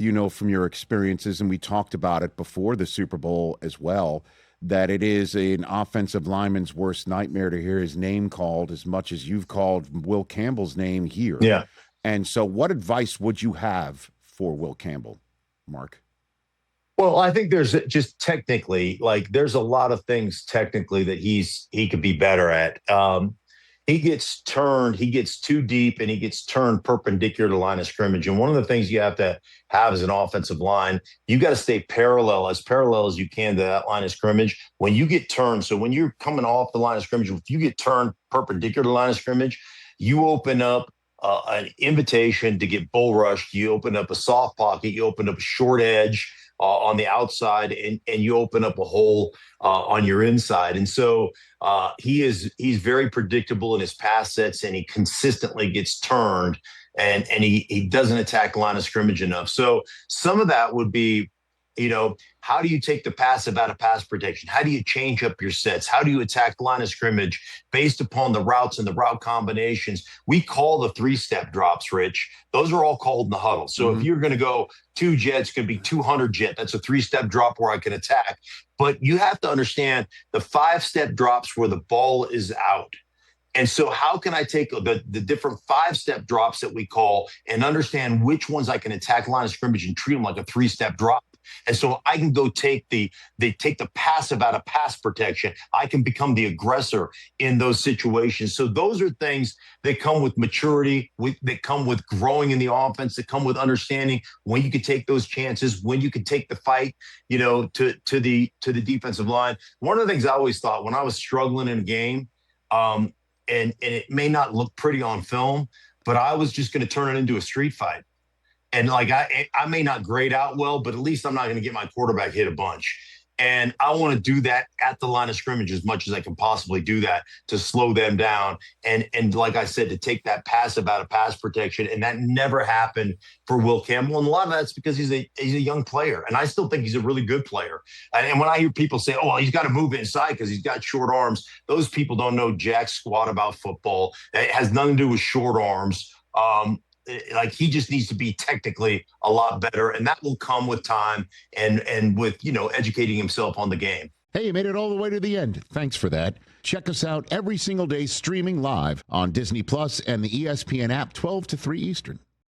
you know, from your experiences, and we talked about it before the Super Bowl as well, that it is an offensive lineman's worst nightmare to hear his name called as much as you've called Will Campbell's name here. Yeah. And so what advice would you have for Will Campbell, Mark? Well, I think there's just technically, like, there's a lot of things technically that he could be better at. He gets too deep, and he gets turned perpendicular to the line of scrimmage. And one of the things you have to have as an offensive line, you got to stay parallel as you can to that line of scrimmage. When you get turned, so when you're coming off the line of scrimmage, if you get turned perpendicular to the line of scrimmage, you open up an invitation to get bull rushed. You open up a soft pocket. You open up a short edge on the outside, and you open up a hole on your inside. And so he's very predictable in his pass sets, and he consistently gets turned, and he doesn't attack the line of scrimmage enough. So some of that would be, you know, how do you take the passive out of pass protection? How do you change up your sets? How do you attack the line of scrimmage based upon the routes and the route combinations? We call the 3-step drops, Rich. Those are all called in the huddle. So if you're going to go 2 jets, could be 200 jet. That's a 3-step drop where I can attack. But you have to understand the 5-step drops where the ball is out. And so how can I take the different 5-step drops that we call and understand which ones I can attack line of scrimmage and treat them like a 3-step drop? And so I can go take the passive out of pass protection. I can become the aggressor in those situations. So those are things that come with maturity, that come with growing in the offense, that come with understanding when you can take those chances, when you can take the fight, you know, to the defensive line. One of the things I always thought when I was struggling in a game, and it may not look pretty on film, but I was just going to turn it into a street fight. And like I may not grade out well, but at least I'm not going to get my quarterback hit a bunch. And I want to do that at the line of scrimmage as much as I can possibly do that to slow them down. And like I said, to take that passive out of pass protection. And that never happened for Will Campbell. And a lot of that's because he's a young player. And I still think he's a really good player. And when I hear people say, oh, well, he's got to move inside because he's got short arms, those people don't know jack squat about football. It has nothing to do with short arms. Like, he just needs to be technically a lot better, and that will come with time and with, you know, educating himself on the game. Hey, you made it all the way to the end. Thanks for that. Check us out every single day streaming live on Disney Plus and the ESPN app 12 to 3 Eastern.